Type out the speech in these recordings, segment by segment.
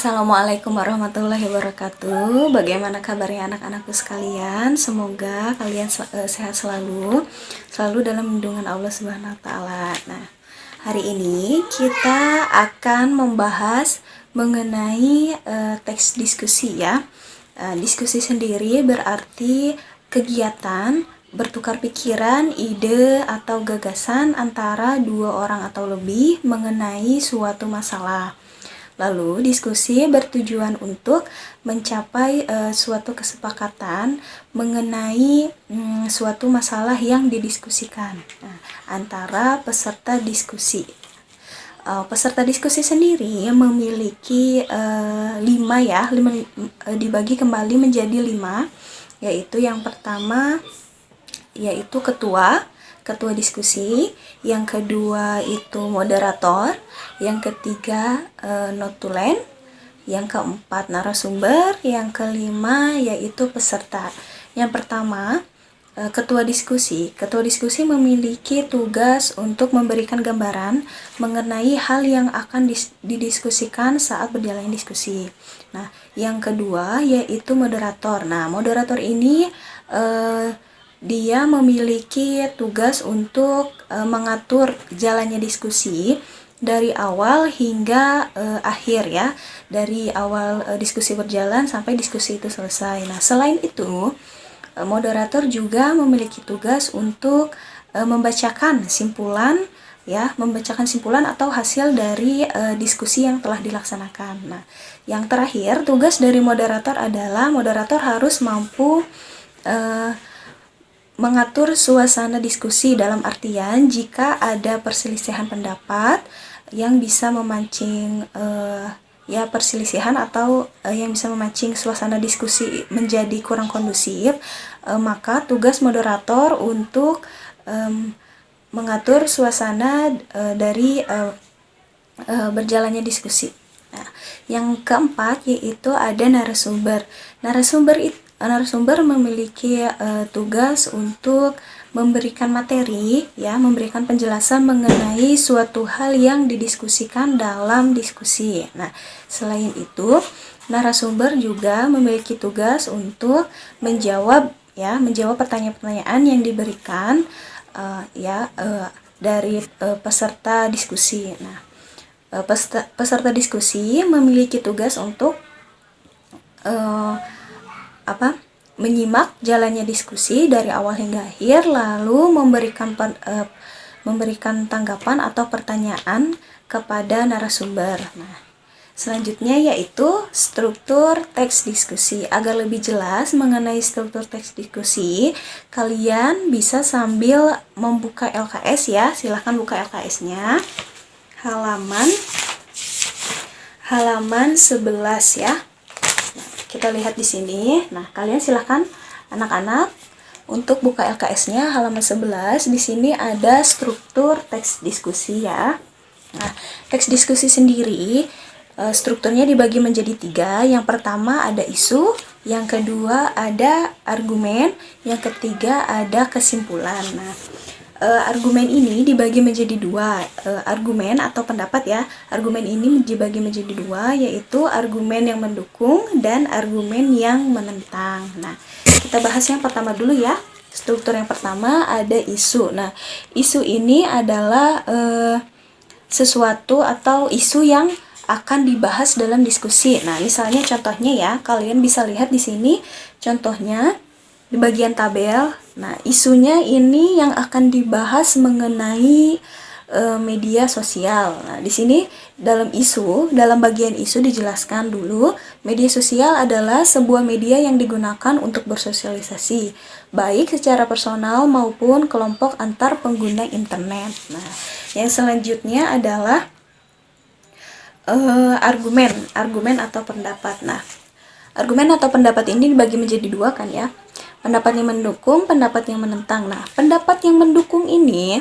Assalamualaikum warahmatullahi wabarakatuh. Bagaimana kabarnya anak-anakku sekalian? Semoga kalian sehat selalu dalam lindungan Allah Subhanahu wa taala. Nah, hari ini kita akan membahas mengenai teks diskusi ya. Diskusi sendiri berarti kegiatan bertukar pikiran, ide, atau gagasan antara dua orang atau lebih mengenai suatu masalah. Lalu, diskusi bertujuan untuk mencapai suatu kesepakatan mengenai suatu masalah yang didiskusikan antara peserta diskusi. Peserta diskusi sendiri memiliki 5 dibagi kembali menjadi 5, yaitu yang pertama yaitu ketua diskusi, yang kedua itu moderator, yang ketiga notulen, yang keempat narasumber, yang kelima yaitu peserta. Yang pertama, ketua diskusi. Ketua diskusi memiliki tugas untuk memberikan gambaran mengenai hal yang akan didiskusikan saat berjalannya diskusi. Nah, yang kedua yaitu moderator. Nah, moderator ini dia memiliki tugas untuk mengatur jalannya diskusi dari awal hingga akhir ya, dari awal diskusi berjalan sampai diskusi itu selesai. Nah, selain itu, moderator juga memiliki tugas untuk membacakan simpulan atau hasil dari diskusi yang telah dilaksanakan. Nah, yang terakhir, tugas dari moderator adalah moderator harus mampu mengatur suasana diskusi, dalam artian jika ada perselisihan pendapat yang bisa memancing perselisihan atau yang bisa memancing suasana diskusi menjadi kurang kondusif, maka tugas moderator untuk mengatur suasana dari berjalannya diskusi. Nah, yang keempat yaitu ada narasumber. Narasumber memiliki tugas untuk memberikan materi memberikan penjelasan mengenai suatu hal yang didiskusikan dalam diskusi. Nah, selain itu, narasumber juga memiliki tugas untuk menjawab pertanyaan-pertanyaan yang diberikan dari peserta diskusi. Nah, peserta diskusi memiliki tugas untuk menyimak jalannya diskusi dari awal hingga akhir, lalu memberikan tanggapan atau pertanyaan kepada narasumber. Nah, selanjutnya yaitu struktur teks diskusi. Agar lebih jelas mengenai struktur teks diskusi, kalian bisa sambil membuka LKS ya. Silahkan buka LKS-nya. Halaman 11 ya. Kita lihat di sini. Nah, kalian silahkan anak-anak untuk buka LKS-nya halaman 11. Di sini ada struktur teks diskusi ya. Nah, teks diskusi sendiri strukturnya dibagi menjadi 3. Yang pertama ada isu, yang kedua ada argumen, yang ketiga ada kesimpulan. Nah, argumen ini dibagi menjadi 2, argumen atau pendapat ya. Argumen ini dibagi menjadi 2, yaitu argumen yang mendukung dan argumen yang menentang. Nah, kita bahas yang pertama dulu ya. Struktur yang pertama ada isu. Nah, isu ini adalah sesuatu atau isu yang akan dibahas dalam diskusi. Nah, misalnya contohnya ya, kalian bisa lihat di sini contohnya di bagian tabel. Nah, isunya ini yang akan dibahas mengenai media sosial. Nah, di sini dalam bagian isu dijelaskan dulu, media sosial adalah sebuah media yang digunakan untuk bersosialisasi, baik secara personal maupun kelompok antar pengguna internet. Nah, yang selanjutnya adalah argumen atau pendapat. Nah, argumen atau pendapat ini dibagi menjadi 2 kan ya. Pendapat yang mendukung, pendapat yang menentang. Nah, pendapat yang mendukung ini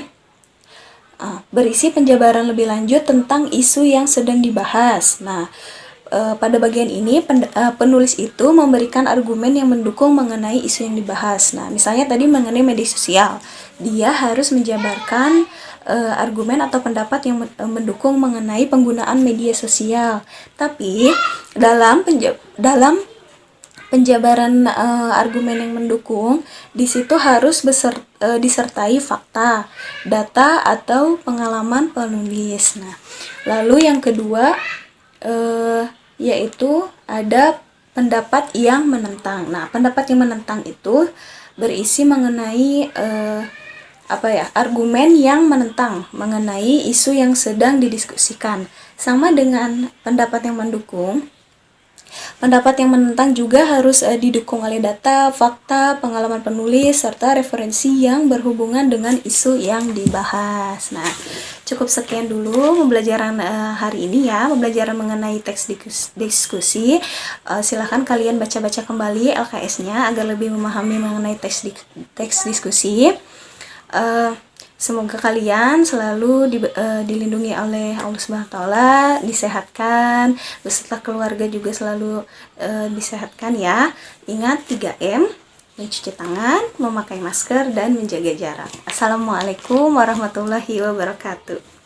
berisi penjabaran lebih lanjut tentang isu yang sedang dibahas. Nah, pada bagian ini penulis itu memberikan argumen yang mendukung mengenai isu yang dibahas. Nah, misalnya tadi mengenai media sosial, dia harus menjabarkan argumen atau pendapat yang mendukung mengenai penggunaan media sosial. Tapi dalam penjabaran argumen yang mendukung, di situ harus disertai fakta, data, atau pengalaman penulis. Nah, lalu yang kedua yaitu ada pendapat yang menentang. Nah, pendapat yang menentang itu berisi mengenai argumen yang menentang mengenai isu yang sedang didiskusikan. Sama dengan pendapat yang mendukung, pendapat yang menentang juga harus didukung oleh data, fakta, pengalaman penulis, serta referensi yang berhubungan dengan isu yang dibahas. Nah, cukup sekian dulu pembelajaran hari ini ya, pembelajaran mengenai teks diskusi. Silahkan kalian baca-baca kembali LKS-nya agar lebih memahami mengenai teks diskusi. Semoga kalian selalu dilindungi oleh Allah Subhanahu wa taala, disehatkan, beserta keluarga juga selalu disehatkan ya. Ingat 3M, mencuci tangan, memakai masker, dan menjaga jarak. Assalamualaikum warahmatullahi wabarakatuh.